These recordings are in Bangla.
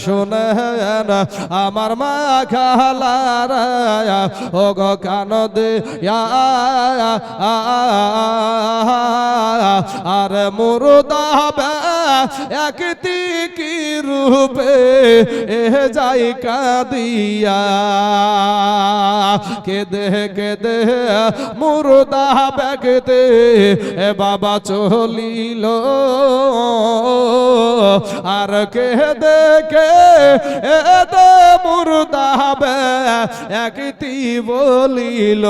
শোনেন আমার মা খালারা ও গো কান দে আর মুর্দা বে একটি কি রূপে এ যাই কাদিয়া কেদে মুর্দা বেগতে এ বাবা চলিল আর কেদে এতে মুর্দা বে একটি বলিল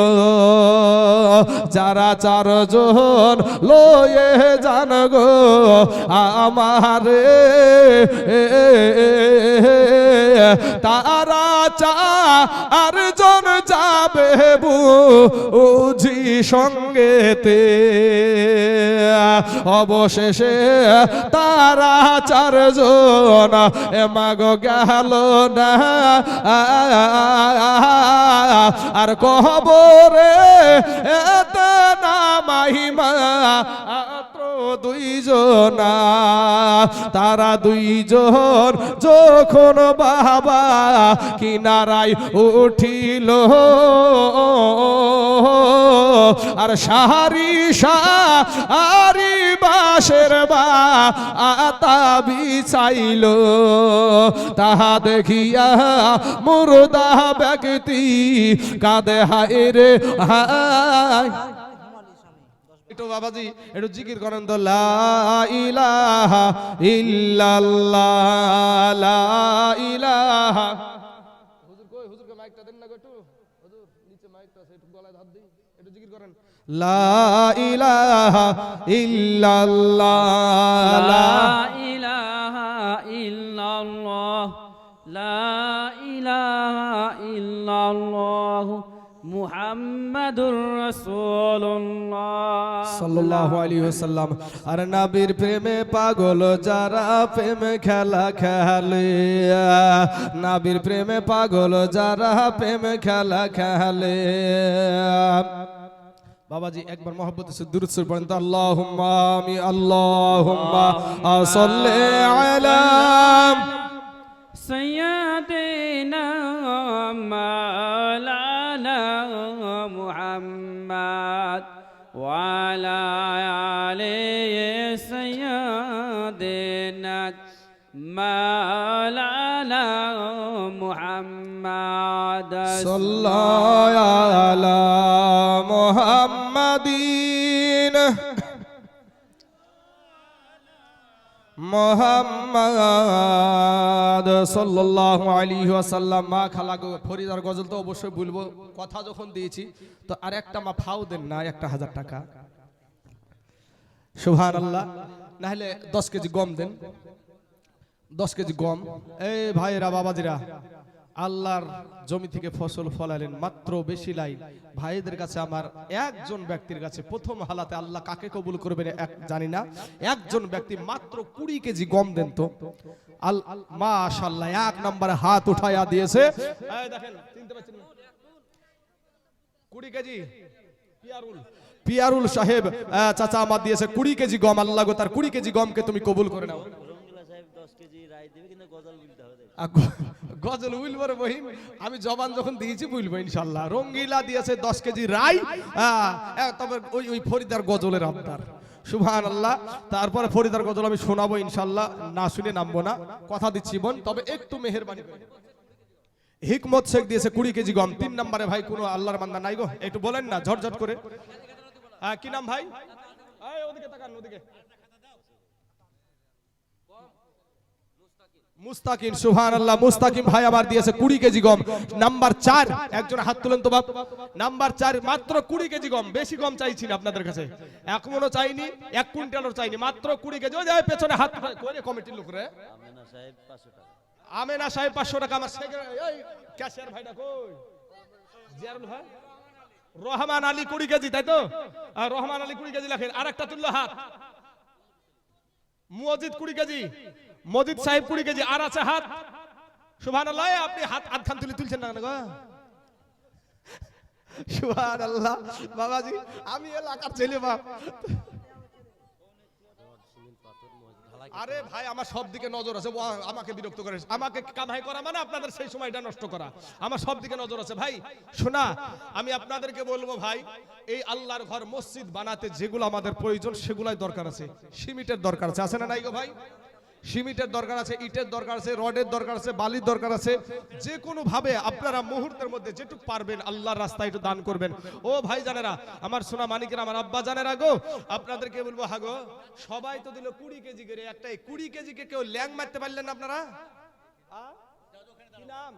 যারা চারজন লয়ে জান গো আমারে তারা চার জন যাবে বুঝি সঙ্গেতে অবশেষে তারা চারজন মাগো গেল না আর কবরে এতে না মাহিমা দুইজনা তারা দুইজন যখন বাবা কিনারায় উঠিল আর সারি বাঁশের আতা বিছাইল তাহা দেখিয়া মুর্দা ব্যক্তি কাঁদে হায় রে হায় একটু বাবাজি একটু জিকির করেন তো লা ইলাহা ইল্লাল্লাহ লা ইলাহা হুজুর কই হুজুরকে মাইকটা দেন না গো একটু হুজুর নিচে মাইকটা আছে একটু গলায় হাত দেই একটু জিকির করেন লা ইলাহা ইল্লাল্লাহ লা ইলাহা ইল্লাল্লাহ লা ইলাহা ইল্লাল্লাহ মুহাম্মাদুর রাসূলুল্লাহ সাল্লাল্লাহু আলাইহি ওয়াসাল্লাম আর নবীর প্রেমে পাগল যারা প্রেম খেলা খেলে নবীর প্রেমে পাগল যারা প্রেম খেলা খেলে বাবাজি একবার মোহব্বত সে দুরূদ শরীফ পড়েন তো আল্লাহুম্মা আমি আল্লাহুম্মা সাল্লি আলা সাইয়্যিদিনা মাওলানা মুহাম্মদ ওয়া আলা আলি সাইয়্যিদিনা মাওলানা মুহাম্মদ সাল্লাল্লাহু আলা মুহাম্মাদিন মুহাম্মদ সাল্লাল্লাহু আলাইহি ওয়াসাল্লাম মা খালা গো ফরিদার গজল তো অবশ্যই বলবো কথা যখন দিয়েছি তো আর একটা মা ফাও দেন না 1000 টাকা সুবহানাল্লাহ না হলে 10 কেজি গম দেন 10 কেজি গম এই ভাইরা বাবাজিরা আল্লাহর জমি থেকে ফসল ফলালেন মাত্র বেশি লাইন ভাইদের কাছে আমার একজন ব্যক্তির কাছে প্রথম হালাতে আল্লাহ কাকে কবুল করবেন জানি না একজন ব্যক্তি মাত্র 20 কেজি গম দেন তো মাশাআল্লাহ এক নম্বরে হাত উঠায়া দিয়েছে এই দেখেন চিনতে পাচ্ছেন না 20 কেজি পিয়ারুল সাহেব চাচা আমার দিয়েছে 20 কেজি গম আল্লাহ গো তার 20 কেজি গমকে তুমি কবুল করে নাও রঙ্গিলা সাহেব 10 কেজি রাই দিবে কিন্তু গজল বলতে হবে গজল উইলবো রে বহিন আমি জবান যখন দিয়েছি বলবো ইনশাআল্লাহ রঙ্গিলা দিয়েছে 10 কেজি রাই তবে ওই ফরিদার গজলের আবদার সুবহানাল্লাহ তারপরে ফরিদার গজল আমি শোনাবো ইনশাআল্লাহ না শুনে নামবো না কথা দিচ্ছি বোন তবে একটু মেহেরবানি করে হিকমত শেখ দিয়েছে 20 কেজি গম 3 নম্বরে ভাই কোনো আল্লাহর বান্দা নাই গো একটু বলেন না ঝটঝট করে কি নাম ভাই এই ওদিকে তাকান ওদিকে মুস্তাকিম সুবহানাল্লাহ মুস্তাকিম ভাই আমার দিয়েছে 20 কেজি গম নাম্বার 4 একজন হাত তুলেন তো বাপ নাম্বার 4 মাত্র 20 কেজি গম বেশি গম চাইছি না আপনাদের কাছে এক মনও চাইনি 1 কুইন্টালও চাইনি মাত্র 20 কেজি ওই যে পেছনে হাত করে কমিটির লোক রে আমেনা সাহেব 500 টাকা আমেনা সাহেব 500 টাকা আমার এই ক্যাশিয়ার ভাইটা কই জিয়ারুল ভাই রহমান আলী 20 কেজি তাই তো রহমান আলী 20 কেজি লেখেন আরেকটা তুললো হাত মুয়াজ্জিদ 20 কেজি মজিদ সাহেব 20 কেজি আর আছে হাত সুবহানাল্লাহ আপনি হাত আধখান তুলছেন না গো সুবহানাল্লাহ বাবাজি আমি এলাকার ছেলে বাপ আরে ভাই আমার সব দিকে নজর আছে, ও আমাকে বিরক্ত করে, আমাকে কামাই করা মানে আপনাদের সেই সময়টা নষ্ট করা, আমার সব দিকে নজর আছে ভাই। শোনা, আমি আপনাদেরকে বলবো ভাই, এই আল্লাহর ঘর মসজিদ বানাতে যেগুলো আমাদের প্রয়োজন সেগুলাই দরকার আছে। সিমেন্টের দরকার আছে না নাই গো ভাই? সিমেন্টের দরকার আছে, ইটের দরকার আছে, রডের দরকার আছে, বালির দরকার আছে। যে কোনো ভাবে আপনারা মুহূর্তের মধ্যে যেটুকু পারবেন আল্লাহর রাস্তায় একটু দান করবেন। ও ভাই জানেরা, আমার সোনা মানিকেরা, আমার আব্বা জানেরা গো, আপনাদেরকে বলবো হাগো, সবাই তো দিল 20 কেজি করে, একটা 20 কেজিকে কেউ ল্যাং মারতে পারলেন না আপনারা? কি নাম?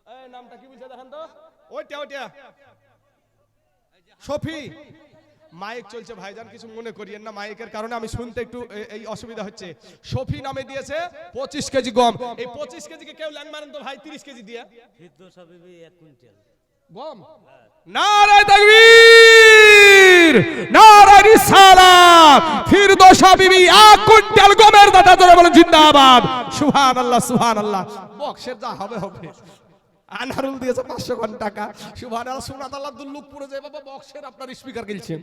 এই নামটা কি বলছে দেখেন তো, ওইটা ওইটা শফি। মাইক চলছে ভাইজান, কিছু মনে করিয়েন না, মাইকের কারণে আমি শুনতে একটু এই অসুবিধা হচ্ছে। শফি নামে দিয়েছে 25 কেজি গম। এই 25 কেজিকে কেউ ল্যাং মারেন তো ভাই 30 কেজি দিয়ে ফিরদৌসা বিবি 1 কুইন্টাল গম। নারায়ে তাকবীর, নারায়ে রিসালাত। ফিরদৌসা বিবি 1 কুইন্টাল গমের দাতা, জোরে বলেন জিন্দাবাদ। সুবহানাল্লাহ সুবহানাল্লাহ। বক্সের যা হবে হবে। আনারুল দিয়েছে 500 টাকা। সুবহানাল্লাহ, সুবহানাল্লাহ। দুল্লুক পুরো যায় বাবা, বক্সের আপনার স্পিকার গেলছে,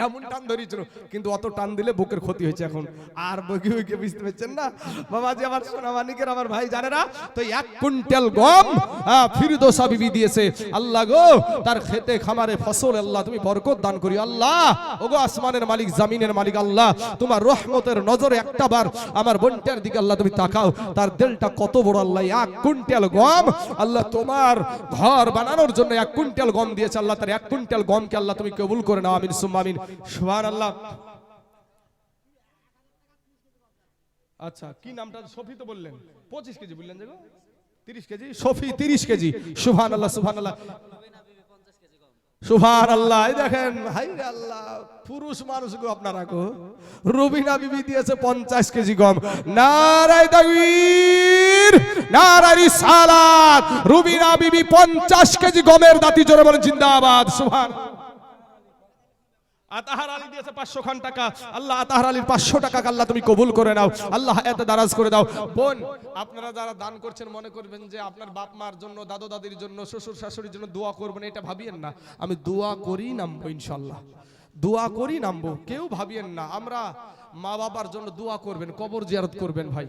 এমন টান ধরেছিল, কিন্তু অত টান দিলে বুকের ক্ষতি হয়েছে এখন আর বগি বগি, বুঝতে পারছেন না বাবাজি? আমার সোনা মানিকের, আমার ভাই জানেরা, তো 1 কুইন্টাল গম ফিরদৌসা বিবি দিয়েছে। আল্লাহ গো, তার খেতে খামারে ফসল আল্লাহ তুমি বরকত দান করি আল্লাহ। ওগো আসমানের মালিক, জমিনের মালিক আল্লাহ, তোমার রহমতের নজরে একটাবার আমার বোনটার দিকে আল্লাহ তুমি তাকাও। তার দিলটা কত বড় আল্লাহ, 1 কুইন্টাল গম আল্লাহ তোমার ঘর বানানোর জন্য 1 কুইন্টাল গম দিয়েছে আল্লাহ। তার 1 কুইন্টাল গমকে আল্লাহ তুমি কবুল করে নাও, আমিন সুম্মা আমিন। সুবহানাল্লাহ। আচ্ছা, কি নামটা? শফি তো বললেন 25 কেজি, বললেন যে 30 কেজি। শফি 30 কেজি। সুবহানাল্লাহ সুবহানাল্লাহ সুবহানাল্লাহ। এই দেখেন, হাই রে আল্লাহ, পুরুষ মানুষ গো আপনারা গো। রুবিনা বিবি দিয়েছে 50 কেজি গম। নারায়ে তাকবীর, নারায়ে রিসালাত। রুবিনা বিবি 50 কেজি গমের দাতি, জোরে বলেন জিন্দাবাদ। সুবহানাল্লাহ। আতাহার আলী দিয়েছে 500 টাকা। আল্লাহ আতাহার আলীর 500 টাকা আল্লাহ তুমি কবুল করে নাও আল্লাহ, এত দারাজ করে দাও। বোন, আপনারা যারা দান করছেন মনে করবেন যে আপনার বাপ মার জন্য, দাদু দাদির জন্য, শ্বশুর শাশুড়ির জন্য দোয়া করবেন, এটা ভাবিয়েন না। আমি দোয়া করি নামবো ইনশাআল্লাহ, দোয়া করি নামবো, কেউ ভাবিয়েন না। আমরা মা বাবার জন্য দোয়া করবেন, কবর জিয়ারত করবেন ভাই,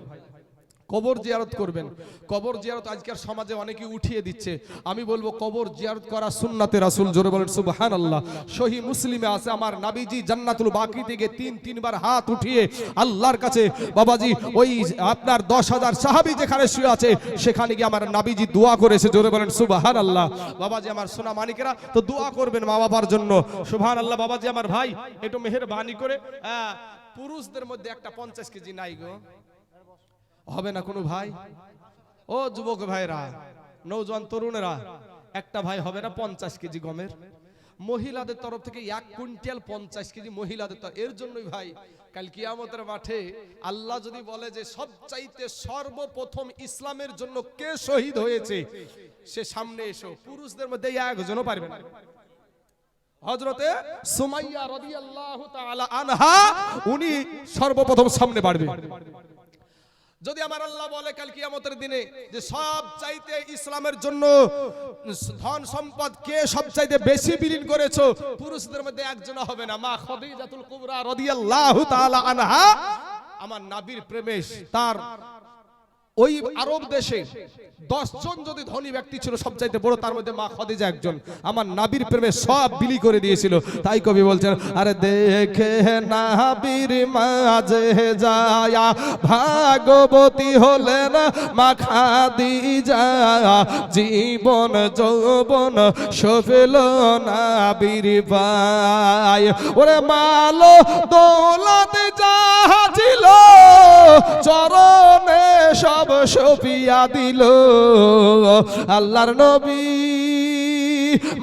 কবর জিয়ারত করবেন। কবর জিয়ারত আজকের সমাজে অনেকেই উঠিয়ে দিচ্ছে। আমি বলবো কবর জিয়ারত করা সুন্নাতে রাসূল, জোরে বলেন সুবহানাল্লাহ। সহিহ মুসলিমে আছে আমার নবীজি জান্নাতুল বাকি থেকে 3বার হাত উঠিয়ে আল্লাহর কাছে বাবাজি, ওই আপনার 10,000 সাহাবী যেখানে শুয়ে আছে সেখানে গিয়ে আমার নবীজি দোয়া করেছে, জোরে বলেন সুবহানাল্লাহ। বাবাজি আমার সোনা মানিকেরা, তো দোয়া করবেন মা বাবার জন্য। সুবহানাল্লাহ। বাবাজি আমার ভাই, একটু মেহেরবানি করে, পুরুষদের মধ্যে একটা 50 কেজি নাই গো, হবে না কোনো ভাই? ও যুবক ভাইরা, নওজোয়ান তরুণেরা, একটা ভাই হবে না 50 কেজি গমের? মহিলাদের তরফ থেকে 1 কুইন্টাল 50 কেজি মহিলাদের তরফ। এর জন্যই ভাই কাল কিয়ামতের মাঠে আল্লাহ যদি বলে যে সবচাইতে সর্বপ্রথম ইসলামের জন্য কে শহীদ হয়েছে, সে সামনে এসো, পুরুষদের মধ্যে একজনও পারবে না। হযরতে সুমাইয়া রাদিয়াল্লাহু তাআলা আনহা, উনি সর্বপ্রথম সামনে বাড়বে। যদি আমার আল্লাহ বলে কাল কিয়ামতের দিনে যে সব চাইতে ইসলামের জন্য ধন সম্পদ কে সব চাইতে বেশি বিলীন করেছো, পুরুষদের মধ্যে একজন হবে না। মা খাদিজাতুল কুবরা রাদিয়াল্লাহু তাআলা আনহা, আমার নবীর প্রেমে তার ওই আরব দেশে 10 জন যদি ধনী ব্যক্তি ছিল সবচাইতে বড়, তার মধ্যে মা খাদিজা একজন। আমার নবীর প্রেমে সব বিলি করে দিয়েছিল। তাই কবি বলছেন, আরে দেখে নবীর মাঝে যায়া ভাগবতী হলেন মা খাদিজা, জীবন যৌবন সফল নবীর পায়। ওরে মালো দৌলত যাহা ছিল চরণে সব সফিয়া দিল আল্লাহর নবী,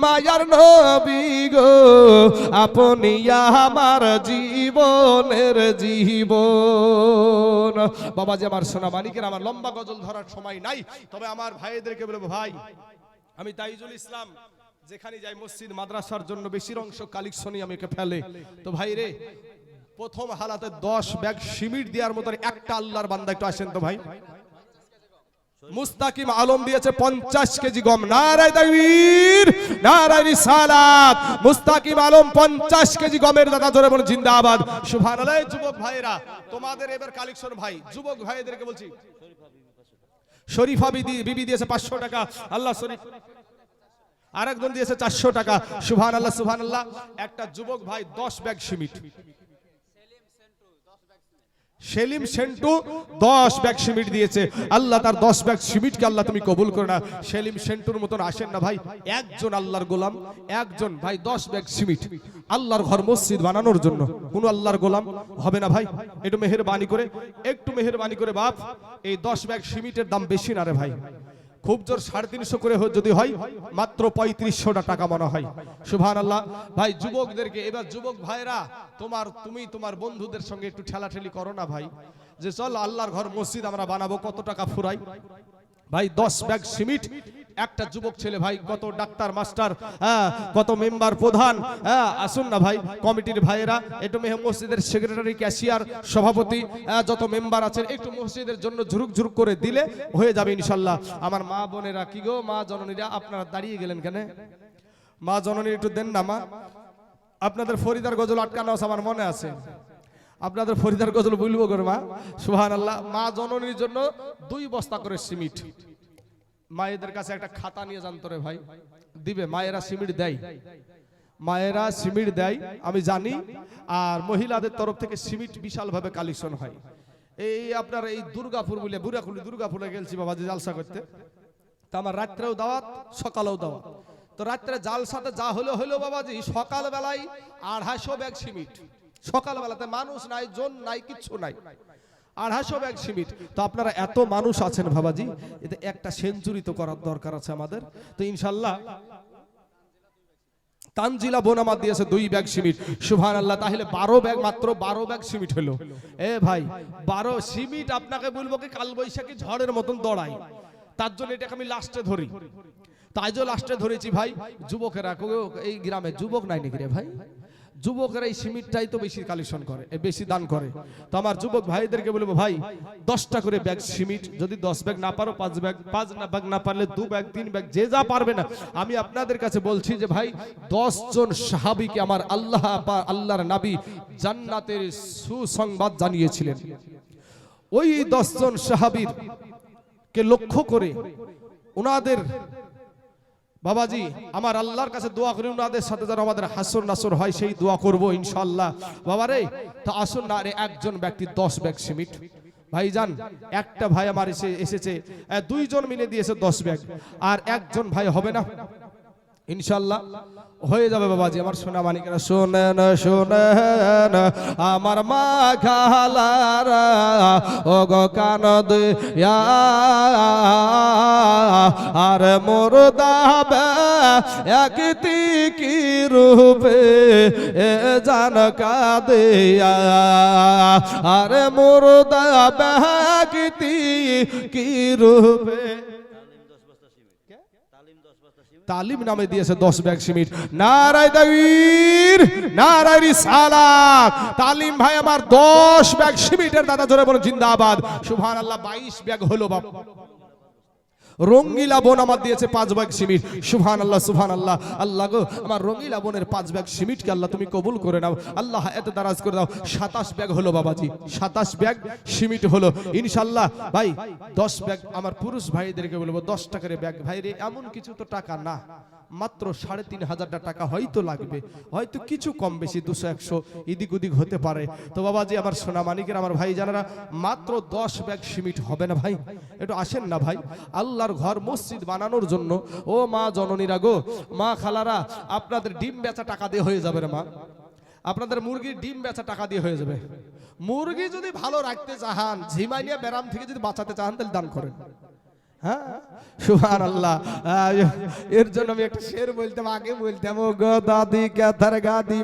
মায়ার নবী গো, আপনি আমার জীবনের জীবন। বাবাজি আমার সোনা মানিকের, আমার লম্বা গজল ধরার সময় নাই, তবে আমার ভাইদেরকে বলবো, ভাই আমি তাইজুল ইসলাম যেখানে যাই মসজিদ মাদ্রাসার জন্য বেশির অংশ কালেকশনই আমাকে ফেলে। তো ভাই রে, প্রথম হালাতে 10 ব্যাগ সিমেন্ট দেওয়ার মতো একটা আল্লাহর বান্দা একটু আসেন তো ভাই। মুস্তাকিম আলম দিয়েছে 50 কেজি গম। নারায়ে তাকবীর, নারায়ে রিসালাত। মুস্তাকিম আলম 50 কেজি গমের দাতা, জোরে বলুন জিন্দাবাদ, সুবহানাল্লাহ। যুবক ভাইরা তোমাদের এবার কালেকশন ভাই, যুবক ভাইদেরকে বলছি, শরীফা বিবি দিয়েছে 500 টাকা, আল্লাহ শরীফ। আরেকজন দিয়েছে 400 টাকা, সুবহানাল্লাহ সুবহানাল্লাহ। একটা যুবক ভাই 10 bag cement, Selim Sentu 10 bag cement দিয়েছে। আল্লাহ তার 10 ব্যাগ সিমেন্টকে আল্লাহ তুমি কবুল করো না। সেলিম সেন্টুর মতন আসেন না ভাই, একজন আল্লাহর গোলাম, একজন ভাই 10 ব্যাগ সিমেন্ট আল্লাহর ঘর মসজিদ বানানোর জন্য। কোন আল্লাহর গোলাম হবে না ভাই? একটু মেহেরবানি করে, একটু মেহেরবানি করে বাপ, এই 10 ব্যাগ সিমেন্টের দাম বেশি না রে ভাই, খুব জোর 350 করে যদি হয়, মাত্র 3500 টাকা মনে হয়। সুবহানাল্লাহ। ভাই যুবকদেরকে এবার, যুবক ভাইরা তুমি তোমার বন্ধুদের সঙ্গে একটু ঠেলাঠেলি করো না ভাই, যে চল আল্লাহর ঘর মসজিদ আমরা বানাবো, কত টাকা ফুরাই ভাই? 10 ব্যাগ সিমেন্ট একটা যুবক ছেলে ভাই, কত ডাক্তার মাস্টার, কত মেম্বার প্রধান, আসুন না ভাই কমিটির ভাইয়েরা, একটু মসজিদের সেক্রেটারি, ক্যাশিয়ার, সভাপতি, যত মেম্বার আছেন একটু মসজিদের জন্য ঝুরুক ঝুরুক করে দিলে হয়ে যাবে ইনশাল্লাহ। আমার মা বোনেরা, কি গো মা জননীরা, আপনারা দাঁড়িয়ে গেলেন কেন? মা জননী একটু দেন না মা। আপনাদের ফরিদার গজল আটকানো আছে আমার মনে আছে, আপনাদের ফরিদার গজল বলবো করে মা। সুবহানাল্লাহ। মা জননীর জন্য 2 বস্তা করে সিমেন্ট, মায়েদের কাছে একটা খাতা নিয়ে যান তো রে ভাই, দিবে। মায়েরা সিমেন্ট দেয়, মায়েরা সিমেন্ট দেয় আমি জানি। আর মহিলাদের তরফ থেকে সিমেন্ট বিশাল ভাবে কালেকশন হয়। এই আপনার এই দুর্গাপুর বলে, দুর্গাপুরে গেলছি বাবা যে জালসা করতে, তা আমার রাত্রেও দাওয়াত, সকালেও দাওয়াত। তো রাত্রে জালসাতে যা হলো বাবাজি, সকাল বেলায় 250 ব্যাগ সিমেন্ট, সকাল বেলাতে মানুষ নাই, জন নাই, কিচ্ছু নাই, 250 ব্যাগ সিমেন্ট। তো আপনারা এত মানুষ আছেন বাবাজি, এতে একটা সেঞ্চুরি তো করার দরকার আছে আমাদের। তো ইনশাল্লাহ তানজিলা বোন আমার দিয়েছে 2 ব্যাগ সিমেন্ট, সুবহানাল্লাহ। তাহলে 12 ব্যাগ, মাত্র 12 ব্যাগ সিমেন্ট হলো। এ ভাই 12 সিমেন্ট আপনাকে বলবো কি কাল বৈশাখী ঝড়ের মতন দৌড়াই, তার জন্য এটাকে আমি লাস্টে ধরি, তাই যে লাস্টে ধরেছি ভাই। যুবকেরা, এই গ্রামে যুবক নাই নাকি রে ভাই? যুবকেরা এই সিমেন্টটাই তো বেশি কালেকশন করে, বেশি দান করে। তো আমার যুবক ভাইদেরকে বলবো ভাই 10টা করে ব্যাগ সিমেন্ট, যদি 10 ব্যাগ না পারো 5 ব্যাগ, 5 ব্যাগ না পারলে 2 ব্যাগ, 3 ব্যাগ, যে যা পারবে না। আমি আপনাদের কাছে বলছি যে ভাই 10 জন সাহাবীকে আমার আল্লাহর নবী জান্নাতের সুসংবাদ জানিয়েছিলেন। ওই 10 জন সাহাবীর কে লক্ষ্য করে ওনাদের বাবাজি আমার আল্লাহর কাছে দোয়া করি, ওনাদের সাথে যেন আমাদের হাসর নাসর হয়, সেই দোয়া করব ইনশাআল্লাহ। বাবারে তো আসুন না রে, একজন ব্যক্তি 10 ব্যাগ সিমেন্ট ভাইজান, একটা ভাই আমার এসেছে 2 জন মিলে দিয়েছে 10 ব্যাগ, আর একজন ভাই হবে না ইনশাআল্লাহ হয়ে যাবে বাবাজি। আমার সোনা মানিকেরা শোনেন শোনেন, আমার মা খালারা ও গো কান দিয়া, আর মোর দাবে একটি কি রূপে এ জান কাদিয়া, আর মোর দাবে একটি কি রূপে। তালিম নামে দিয়েছে 10 ব্যাগ সিমেন্ট। নারায়ে তাকবীর, নারায়ে রিসালাত। তালিম ভাই আমার 10 ব্যাগ সিমেন্টের দাদা, জোরে বলুন জিন্দাবাদ, সুবহানাল্লাহ। 22 ব্যাগ হলো বাপ। রঙ্গিলা বোন আমার দিয়েছে 5 ব্যাগ সিমেন্ট, সুবহানাল্লাহ সুবহানাল্লাহ। আল্লাহ গো আমার রঙ্গিলা বোনের 5 ব্যাগ সিমেন্টকে আল্লাহ তুমি কবুল করে নাও, আল্লাহ এত দারাজ করে দাও। 27 ব্যাগ হলো বাবাজি, 27 ব্যাগ সিমেন্ট হলো ইনশাআল্লাহ। ভাই 10 ব্যাগ আমার পুরুষ ভাইদেরকে বলবো 10 টাকার ব্যাগ। ভাই রে এমন কিছু তো টাকা না, মাত্র 3500 টাকা হয়তো লাগবে, হয়তো কিছু কম বেশি 200-100 এদিক ওদিক হতে পারে। তো বাবাজি আমার সোনা মানিকের, আমার ভাই জানারা, মাত্র 10 ব্যাগ সিমেন্ট হবে না ভাই? একটু আসেন না ভাই, আল্লাহর ঘর মসজিদ বানানোর জন্য। ও মা জননীরা গো, মা খালারা, আপনাদের ডিম বেচা টাকা দিয়ে হয়ে যাবে রে মা, আপনাদের মুরগির ডিম বেচা টাকা দিয়ে হয়ে যাবে। মুরগি যদি ভালো রাখতে চান, ঝিমাইনিয়া ব্যারাম থেকে যদি বাঁচাতে চান, তাহলে দান করেন। হ্যাঁ সুবহানাল্লাহ। এর জন্য আমি একটা শের বলতাম, আগে বলতাম, ও গো দাদি ক্যাথার গাদি,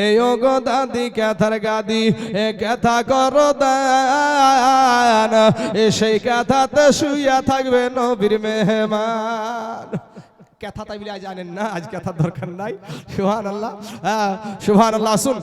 এই ও গো দাদি ক্যাথার গাদি, এ ক্যাথা করো দান, এ সেই ক্যাথাতে শুইয়া থাকবে নবীর মেহমান। ক্যাথা তাই বলে জানেন না, আজ ক্যাথার দরকার নাই। সুবহানাল্লাহ, সুবহানাল্লাহ। আসুন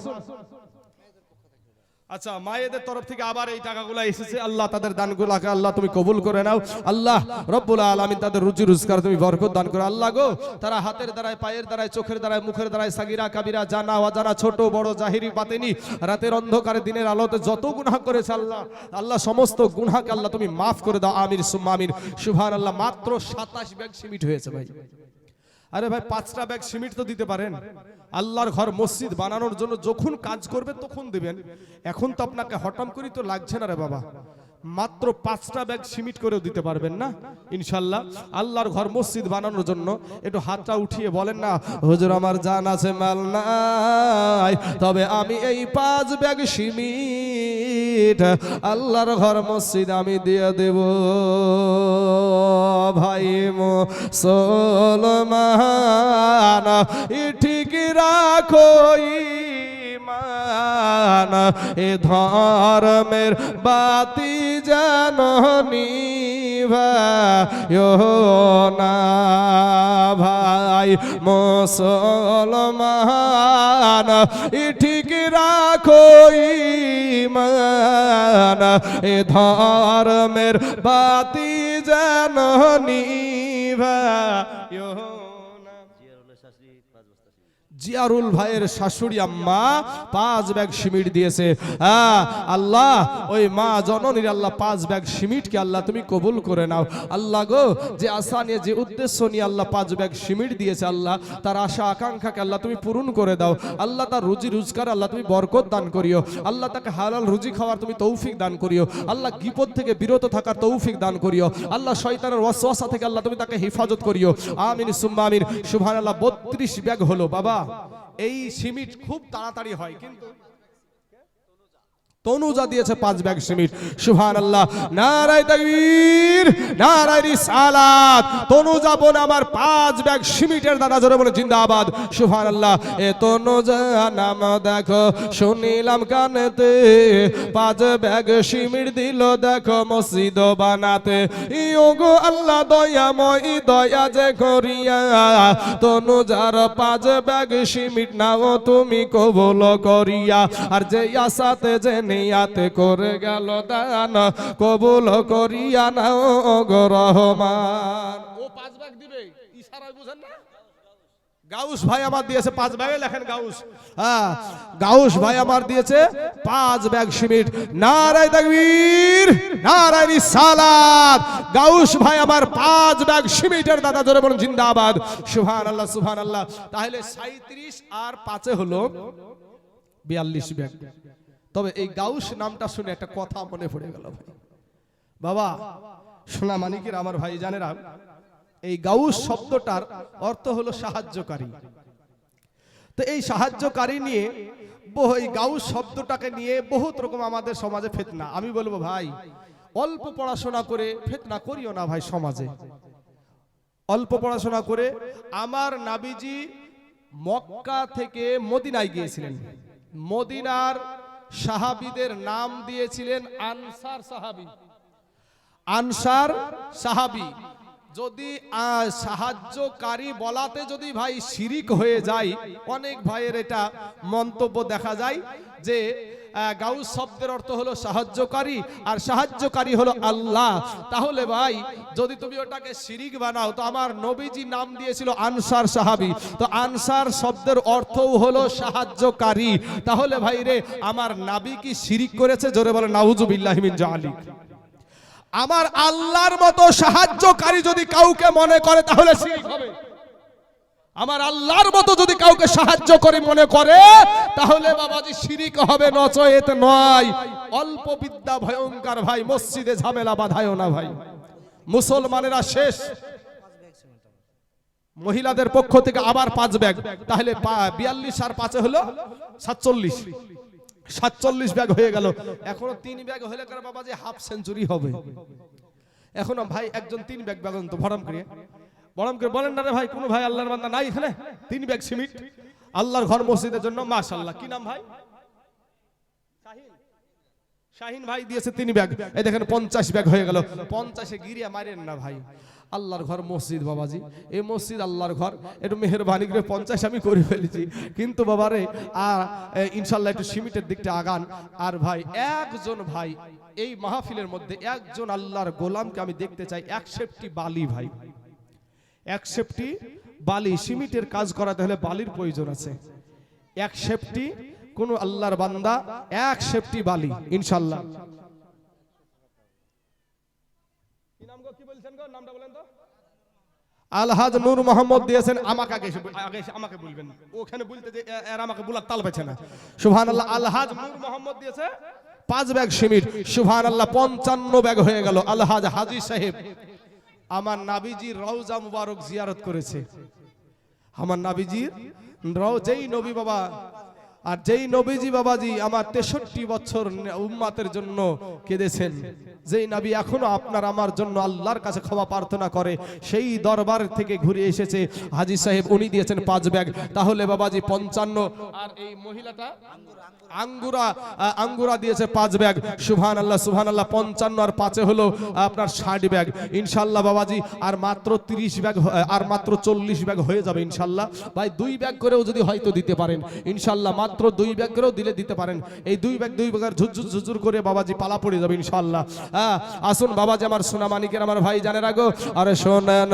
আচ্ছা, মায়েদের তরফ থেকে আবার এই টাকাগুলো এসেছে, আল্লাহ তাদের দানগুলোকে আল্লাহ তুমি কবুল করে নাও। আল্লাহ রব্বুল আলামিন তাদের রুজি রোজগার তুমি বরকত দান করো। আল্লাহ গো, তারা হাতের দ্বারায়, পায়ের দ্বারায়, চোখের দ্বারায়, মুখের দ্বারায়, সাগিরা কাবিরা, জানা অজানা, ছোট বড়, জাহিরি বাতিনি, রাতের অন্ধকারে দিনের আলোতে যত গুনাহ করেছে আল্লাহ, আল্লাহ সমস্ত গুনাহকে আল্লাহ তুমি মাফ করে দাও। আমিন সুম্মা আমিন। সুবহানাল্লাহ। মাত্র 27 ব্যাগ সিমেন্ট হয়েছে ভাই। আরে ভাই, 5টা ব্যাগ সিমেন্ট তো দিতে পারেন। আল্লাহর ঘর মসজিদ বানানোর জন্য যখন কাজ করবে তখন দিবেন। এখন তো আপনাকে হঠাৎ করি তো লাগছে না রে বাবা। মাত্র 5টা ব্যাগ সিমেন্ট করেও দিতে পারবেন না ইনশাল্লাহ। আল্লাহর ঘর মসজিদ বানানোর জন্য একটু হাতটা উঠিয়ে বলেন না, হুজুর আমার জান আছে মাল নাই, তবে আমি এই 5 ব্যাগ সিমেন্ট আল্লাহর ঘর মসজিদ আমি দিয়ে দেব। ভাই মুসলমান ঠিক রাখো ঈমান, এ ধর্মের বাতি যেন নিভায়ো না। ভাই মুসলমান ঠিক রাখো ঈমান, এ ধর্মের বাতি যেন নিভায়ো না। জিয়ারুল ভাইয়ের শাশুড়ি আম্মা 5 ব্যাগ সিমেন্ট দিয়েছে। আল্লাহ ওই মা জননীর আল্লাহ 5 ব্যাগ সিমেন্টকে আল্লাহ তুমি কবুল করে নাও। আল্লাহ গো, যে আশা নিয়ে, যে উদ্দেশ্য নিয়ে আল্লাহ 5 ব্যাগ সিমেন্ট দিয়েছে আল্লাহ, তার আশা আকাঙ্ক্ষাকে আল্লাহ তুমি পূরণ করে দাও। আল্লাহ তার রুজি রোজগার আল্লাহ তুমি বরকত দান করিও। আল্লাহ তাকে হালাল রুজি খাওয়ার তুমি তৌফিক দান করিও। আল্লাহ বিপদ থেকে বিরত থাকার তৌফিক দান করিও। আল্লাহ শয়তানের ওয়াসওয়াসা থেকে আল্লাহ তুমি তাকে হেফাজত করিও। আমিন সুম্মা আমিন। সুবহানাল্লাহ। 32 ব্যাগ হলো বাবা। এই সিমেন্ট খুব তাড়াতাড়ি হয়, কিন্তু তনুজা দিয়েছে 5 ব্যাগ সিমেন্ট। সুবহানাল্লাহ। নারায়ে তাকবীর, নারায়ে রিসালাত। তনুজা বোন আমার 5 ব্যাগ সিমেন্টের দাদা জোরে বলে জিন্দাবাদ। সুবহানাল্লাহ। এ তনুজা নাম দেখো শুনিলাম কানেতে, 5 ব্যাগ সিমেন্ট দিল দেখো মসজিদ বানাতে। ইয়োগো আল্লাহ দয়াময়, দয়া যে করিয়া তনুজার 5 ব্যাগ সিমেন্ট নাও তুমি কবুল করিয়া। আর যে আশাতে যে নিয়াতে করে গেল দান, কবুল করিয়া নাও গো রহমান। ও 5 ব্যাগ দিবে, ইশারায় বুঝেন না? গাউস ভাই আমার দিয়েছে 5 ব্যাগে, লেখেন গাউস। গাউস ভাই আমার দিয়েছে 5 ব্যাগ সিমেন্ট। নারায়ে তাকবীর, নারায়ে রিসালাত। গাউস ভাই আমার 5 ব্যাগ সিমেন্টের দাদা জোরে বলুন জিন্দাবাদ। সুবহানাল্লাহ, সুবহানাল্লাহ। তাহলে 37 আর 5 হলো 42 ব্যাগ। তবে এই গাউস নামটা শুনে একটা কথা মনে পড়ে গেল ভাই। বাবা সোনা মানিকের আমার ভাই জানেরা, এই গাউস শব্দটার অর্থ হলো সাহায্যকারী। তো এই সাহায্যকারী নিয়ে এই গাউস শব্দটাকে নিয়ে বহুত রকম আমাদের সমাজে ফিতনা। আমি বলবো ভাই, অল্প পড়াশোনা করে ফিতনা করিও না ভাই সমাজে। অল্প পড়াশোনা করে, আমার নবীজি মক্কা থেকে মদিনায় গিয়েছিলেন। মদিনার সাহাবীদের নাম দিয়েছিলেন আনসার সাহাবী। আনসার সাহাবী। যদি সাহায্যকারী বলাতে যদি ভাই শিরিক হয়ে যায়, অনেক ভাইয়ের এটা মন্তব্য দেখা যায় যে গাউস শব্দের অর্থ হলো সাহায্যকারী, আর সাহায্যকারী হলো আল্লাহ। তাহলে ভাই যদি তুমি ওটাকে শিরিক বানাও, তো আমার নবীজি নাম দিয়েছিল আনসার সাহাবী, তো আনসার শব্দের অর্থও হলো সাহায্যকারী। তাহলে ভাই রে, আমার নবী কি শিরিক করেছে? জোরে বলে নাউজুবিল্লাহি মিন যালিক। আমার আল্লাহর মতো সাহায্যকারী যদি কাউকে মনে করে তাহলে শিরিক হবে। আমার আল্লাহর মতো যদি কাউকে সাহায্য করে মনে করে তাহলে বাবাজি শিরিক হবে, নচেত নয়। অল্প বিদ্যা ভয়ঙ্কর ভাই, মসজিদে ঝামেলা বাঁধায়ও না ভাই। মুসলমানেরা শেষ। মহিলাদের পক্ষ থেকে আবার 5 ব্যাগ, তাহলে 42 আর 5 হলো 47। 47 ব্যাগ হয়ে গেল। এখনো 3 ব্যাগ হলে কার বাবাজি হাফ সেঞ্চুরি হবে। এখনো ভাই একজন 3 ব্যাগ বাগান তো ভরম করে বলেন না রে ভাই, কোন ভাই আল্লাহর বান্দা নাই এখানে? 3 ব্যাগ সিমেন্ট আল্লাহর ঘর মসজিদের জন্য, মাশাআল্লাহ। কি নাম ভাই? শাহিন ভাই দিয়েছে 3 ব্যাগ। এই দেখেন 50 ব্যাগ হয়ে গেল। 50-এ গিরিয়া মারেন না ভাই। আল্লাহর ঘর মসজিদ বাবাজি, এই মসজিদ আল্লাহর ঘর, একটু মেহেরবানি করে 50 আমি করে ফেলেছি, কিন্তু বাবারে ইনশাল্লাহ একটু সিমিটের দিকটা আগান। আর ভাই একজন ভাই এই মাহফিলের মধ্যে একজন আল্লাহর গোলামকে আমি দেখতে চাই, 1 সেফটি বালি ভাই, 1 সেফটি বালি, সিমিটের কাজ করাতে হলে বালির প্রয়োজন আছে। 1 সেফটি কোন আল্লাহর বান্দা 1 সেফটি বালি ইনশাল্লাহ। কি নাম গো, কি বলছেন গো, নামটা বলেন তো। আলহাজ নূর মোহাম্মদ দিয়েছেন, আমাকে আগে আমাকে বলবেন, ওখানে বলতে যে এর আমাকে বলার তাল পাচ্ছে না। সুবহানাল্লাহ, আলহাজ নূর মোহাম্মদ দিয়েছে 5 ব্যাগ সিমিট, সুবহানাল্লাহ 55 ব্যাগ হয়ে গেল। আলহাজ হাজী সাহেব আমার নাবিজির রওজা মুবারক জিয়ারত করেছে, আমার নাবিজির যেই নবী বাবা আর যেই নবীজি বাবাজি আমার 63 বছর উম্মাতের জন্য কেঁদেছেন, যেই নবী এখনো আপনার আমার জন্য আল্লাহর কাছে ক্ষমা প্রার্থনা করে, সেই দরবার থেকে ঘুরে এসেছে হাজী সাহেব, উনি দিয়েছেন 5 ব্যাগ। তাহলে বাবাজি 55, আর এই মহিলাটা আঙ্গুরা দিয়েছে 5 ব্যাগ। সুবহানাল্লাহ সুবহানাল্লাহ, 55 আর 5 হলো আপনার 60 ব্যাগ ইনশাআল্লাহ বাবাজি। আর মাত্র 30 ব্যাগ, আর মাত্র 40 ব্যাগ হয়ে যাবে ইনশাআল্লাহ। ভাই 2 ব্যাগ করেও যদি হয়তো দিতে পারেন ইনশাআল্লাহ, মাত্র 2 ব্যাগ করেও দিতে পারেন। এই 2 ব্যাগের ঝুরঝুর করে বাবাজি পালা পড়ে যাবে ইনশাআল্লাহ। আসুন বাবাজি, আমার সোনা মানিকের আমার ভাই জানেন আগো, আরে শোনেন